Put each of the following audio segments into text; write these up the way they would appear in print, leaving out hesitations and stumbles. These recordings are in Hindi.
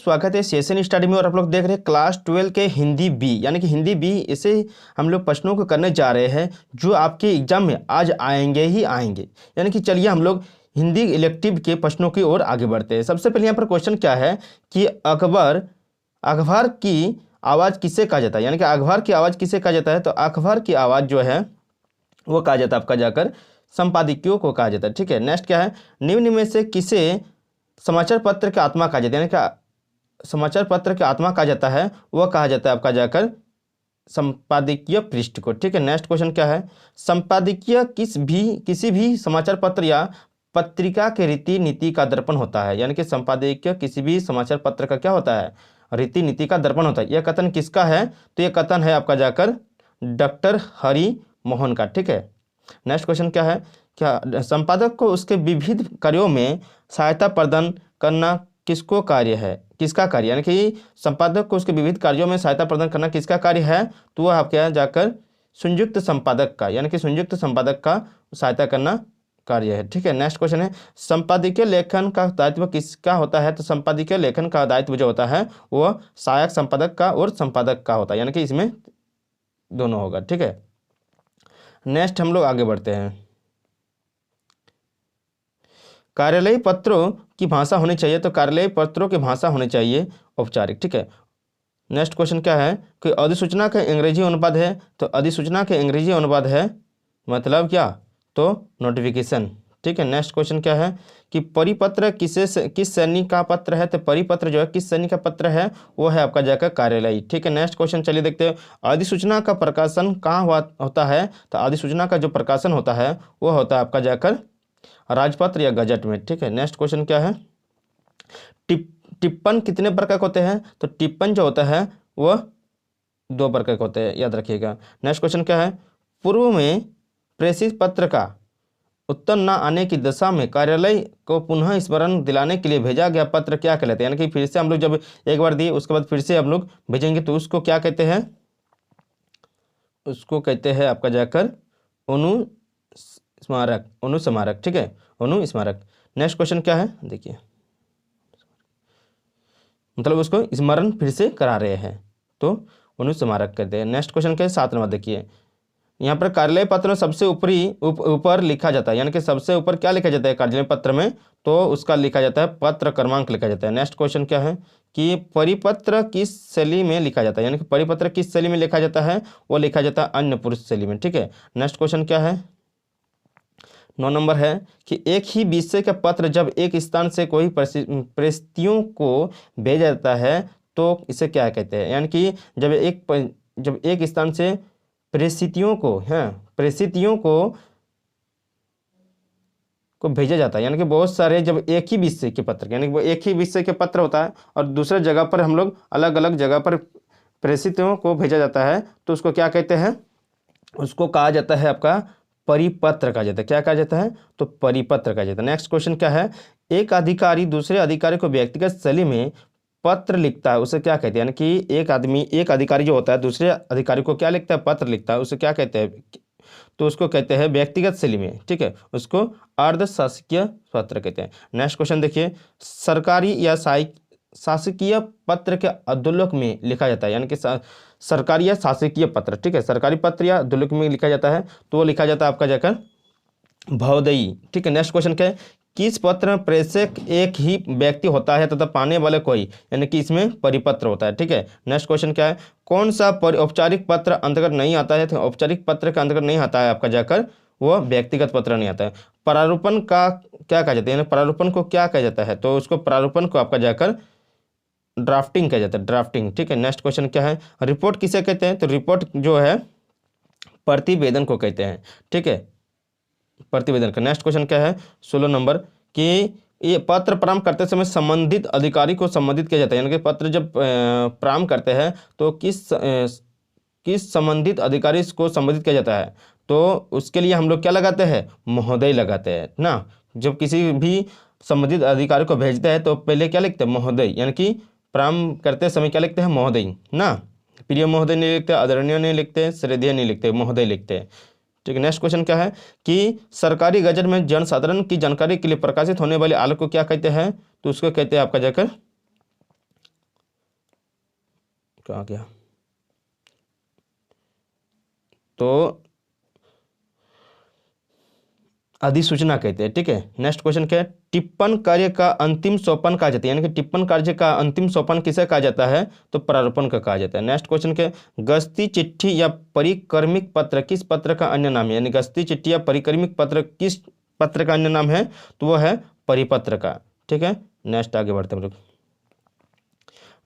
स्वागत है सेशन स्टडी में। और आप लोग देख रहे हैं क्लास 12 के हिंदी बी, यानी कि हिंदी बी। इसे हम लोग प्रश्नों को करने जा रहे हैं जो आपके एग्जाम में आज आएंगे ही आएंगे। यानी कि चलिए हम लोग हिंदी इलेक्टिव के प्रश्नों की ओर आगे बढ़ते हैं। सबसे पहले यहाँ पर क्वेश्चन क्या है कि अखबार की आवाज़ किसे कहा जाता है, यानी कि अखबार की आवाज़ किसे कहा जाता है। तो अखबार की आवाज़ जो है वो कहा जाता है आपका जाकर संपादकीयों को कहा जाता है। ठीक है, नेक्स्ट क्या है, निम्न में से किसे समाचार पत्र की आत्मा कहा जाता है, यानी कि समाचार पत्र की आत्मा कहा जाता है, वह कहा जाता है आपका जाकर संपादकीय पृष्ठ को। ठीक है, नेक्स्ट क्वेश्चन क्या है, संपादकीय किसी भी समाचार पत्र या पत्रिका के रीति नीति का दर्पण होता है। यानी कि संपादकीय किसी भी समाचार पत्र का क्या होता है, रीति नीति का दर्पण होता है। यह कथन किसका है, तो यह कथन है आपका जाकर डॉक्टर हरि मोहन का। ठीक है, नेक्स्ट क्वेश्चन क्या है, क्या संपादक को उसके विविध कार्यों में सहायता प्रदान करना किसका कार्य, यानी कि संपादक को उसके विविध कार्यों में सहायता प्रदान करना किसका कार्य है, तो वह आपके यहाँ जाकर संयुक्त संपादक का, यानी कि संयुक्त संपादक का सहायता करना कार्य है। ठीक है, नेक्स्ट क्वेश्चन है, संपादकीय लेखन का दायित्व किसका होता है। तो संपादकीय लेखन का दायित्व जो होता है वह सहायक संपादक का और संपादक का होता है, यानी कि इसमें दोनों होगा। ठीक है, नेक्स्ट हम लोग आगे बढ़ते हैं। कार्यालयीय पत्रों की भाषा होनी चाहिए, तो कार्यालयीय पत्रों की भाषा होनी चाहिए औपचारिक। ठीक है, नेक्स्ट क्वेश्चन क्या है कि अधिसूचना का अंग्रेजी अनुवाद है, तो अधिसूचना के अंग्रेजी अनुवाद है मतलब क्या, तो नोटिफिकेशन। ठीक है, नेक्स्ट क्वेश्चन क्या है कि परिपत्र किस श्रेणी का पत्र है, तो परिपत्र जो है किस श्रेणी का पत्र है, वो है आपका जाकर कार्यालयीय। ठीक है, नेक्स्ट क्वेश्चन चलिए देखते हैं, अधिसूचना का प्रकाशन कहाँ होता है, तो अधिसूचना का जो प्रकाशन होता है वो होता है आपका जाकर राजपत्र या गजट में। ठीक है, नेक्स्ट क्वेश्चन क्या है, टिप्पण कितने प्रकार के होते हैं, तो टिप्पण जो होता है वह 2 प्रकार के होते हैं, याद रखिएगा। नेक्स्ट क्वेश्चन क्या है, पूर्व में प्रेषित पत्र का उत्तर न आने की दशा में कार्यालय को पुनः स्मरण दिलाने के लिए भेजा गया पत्र क्या कहलाते हैं, यानी कि फिर से हम लोग जब एक बार दिए उसके बाद फिर से हम लोग भेजेंगे तो उसको क्या कहते हैं, उसको कहते हैं आपका जाकर अनुस्मारक। ठीक है, अनुस्मारक। नेक्स्ट क्वेश्चन क्या है देखिए, मतलब उसको स्मरण फिर से करा रहे हैं तो अनुस्मारक कहते हैं। नेक्स्ट क्वेश्चन क्या है 7 नंबर देखिए, यहाँ पर कार्यालय पत्र में सबसे ऊपर लिखा जाता है, यानी कि सबसे ऊपर क्या लिखा जाता है कार्यालय पत्र में, तो उसका लिखा जाता है पत्र क्रमांक लिखा जाता है। नेक्स्ट क्वेश्चन क्या है कि परिपत्र किस शैली में लिखा जाता है, यानी कि परिपत्र किस शैली में लिखा जाता है, वो लिखा जाता है अन्य पुरुष शैली में। ठीक है, नेक्स्ट क्वेश्चन क्या है 9 नंबर है कि एक ही विषय का पत्र जब एक स्थान से कोई परिस्थितियों को भेजा जाता है तो इसे क्या कहते हैं, यानी कि जब एक स्थान से परिस्थितियों को भेजा जाता है, यानी कि बहुत सारे जब एक ही विषय के पत्र, यानी कि वो एक ही विषय के पत्र होता है और दूसरे जगह पर हम लोग अलग अलग जगह पर परिस्थितियों को भेजा जाता है तो उसको क्या कहते हैं, उसको कहा जाता है आपका परिपत्र कहा जाता है। क्या कहा जाता है, तो परिपत्र कहा जाता है। नेक्स्ट क्वेश्चन क्या है, एक अधिकारी दूसरे अधिकारी को व्यक्तिगत शैली में पत्र लिखता है उसे क्या कहते हैं, यानी कि एक अधिकारी जो होता है दूसरे अधिकारी को क्या लिखता है, पत्र लिखता है, उसे क्या कहते हैं, तो उसको कहते हैं व्यक्तिगत शैली में। ठीक है, उसको अर्ध शासकीय पत्र कहते हैं। नेक्स्ट क्वेश्चन देखिए, सरकारी या शासकीय पत्र के अधोलोक में लिखा जाता है, यानी कि सरकारी या शासकीय पत्र। ठीक है, सरकारी पत्र या अधोलोक में लिखा जाता है तो वो लिखा जाता है आपका जाकर भवदयी। ठीक है, नेक्स्ट क्वेश्चन क्या है, किस पत्र में प्रेषक एक ही व्यक्ति होता है तथा पाने वाले कोई, यानी कि इसमें परिपत्र होता है। ठीक है, नेक्स्ट क्वेश्चन क्या है, कौन सा औपचारिक पत्र अंतर्गत नहीं आता है, तो औपचारिक पत्र के अंतर्गत नहीं आता है आपका जाकर वो व्यक्तिगत पत्र नहीं आता है। प्रारूपण का क्या कहा जाता है, यानी प्रारूपण को क्या कहा जाता है, तो उसको प्रारूपण को आपका जाकर ड्राफ्टिंग कहा जाता है, ड्राफ्टिंग। ठीक है, नेक्स्ट क्वेश्चन क्या है, रिपोर्ट किसे कहते हैं, तो रिपोर्ट जो है प्रतिवेदन को कहते हैं। ठीक है, प्रतिवेदन का। नेक्स्ट क्वेश्चन क्या है 16 नंबर कि ये पत्र प्रारंभ करते समय संबंधित अधिकारी को संबोधित किया जाता है, यानी कि पत्र जब प्रारंभ करते हैं तो किस संबंधित अधिकारी को संबोधित किया जाता है, तो उसके लिए हम लोग क्या लगाते हैं, महोदय लगाते हैं ना। जब किसी भी संबंधित अधिकारी को भेजते हैं तो पहले क्या लिखते हैं, महोदय, यानी कि प्रारंभ करते समय क्या लिखते हैं, महोदय ना, प्रिय महोदय नहीं लिखते, आदरणीय नहीं लिखते, श्रद्धेय नहीं लिखते, महोदय लिखते हैं। ठीक है, नेक्स्ट क्वेश्चन क्या है कि सरकारी गजट में जनसाधारण की जानकारी के लिए प्रकाशित होने वाले आलोक को क्या कहते हैं, तो उसको कहते हैं आपका जाकर कहाँ गया, तो अधिसूचना कहते हैं। ठीक है, नेक्स्ट क्वेश्चन क्या है, टिप्पण कार्य का अंतिम सोपान कहा जाता है, यानी कि टिप्पण कार्य का अंतिम सोपान किसे कहा जाता है, तो प्रारूपण का कहा जाता है। नेक्स्ट क्वेश्चन क्या है, गस्ती चिट्ठी या परिक्रमिक पत्र किस पत्र का अन्य नाम है, यानी गस्ती चिट्ठी या परिक्रमिक पत्र किस पत्र का अन्य नाम है, तो वो है परिपत्र का। ठीक है, नेक्स्ट आगे बढ़ते हैं हम लोग।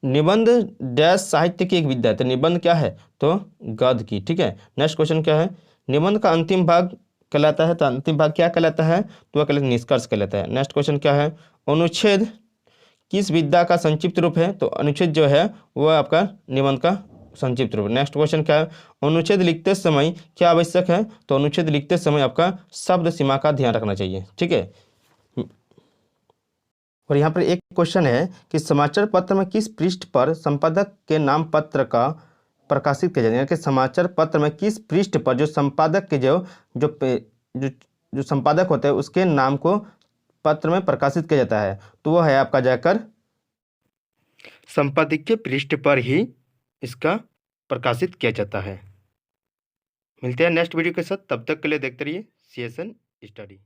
निबंध डैश साहित्य की एक विद्या है, तो निबंध क्या है, तो गद्य की। ठीक है, नेक्स्ट क्वेश्चन क्या है, निबंध का अंतिम भाग कहलाता है, तो अंतिम भाग क्या कहलाता है, तो वह कहलाता है निष्कर्ष कहलाता है। नेक्स्ट क्वेश्चन क्या है, अनुच्छेद किस विद्या का संक्षिप्त रूप है, तो अनुच्छेद जो है वह आपका निबंध का संक्षिप्त रूप। नेक्स्ट क्वेश्चन क्या है, अनुच्छेद लिखते समय क्या आवश्यक है, तो अनुच्छेद लिखते समय आपका शब्द सीमा का ध्यान रखना चाहिए। ठीक है, और यहाँ पर एक क्वेश्चन है कि समाचार पत्र में किस पृष्ठ पर संपादक के नाम पत्र का प्रकाशित किया जाता है, यानी कि समाचार पत्र में किस पृष्ठ पर जो संपादक के जो जो जो जो संपादक होते हैं उसके नाम को पत्र में प्रकाशित किया जाता है, तो वो है आपका जाकर संपादकीय पृष्ठ पर ही इसका प्रकाशित किया जाता है। मिलते हैं नेक्स्ट वीडियो के साथ, तब तक के लिए देखते रहिए CSN स्टडी।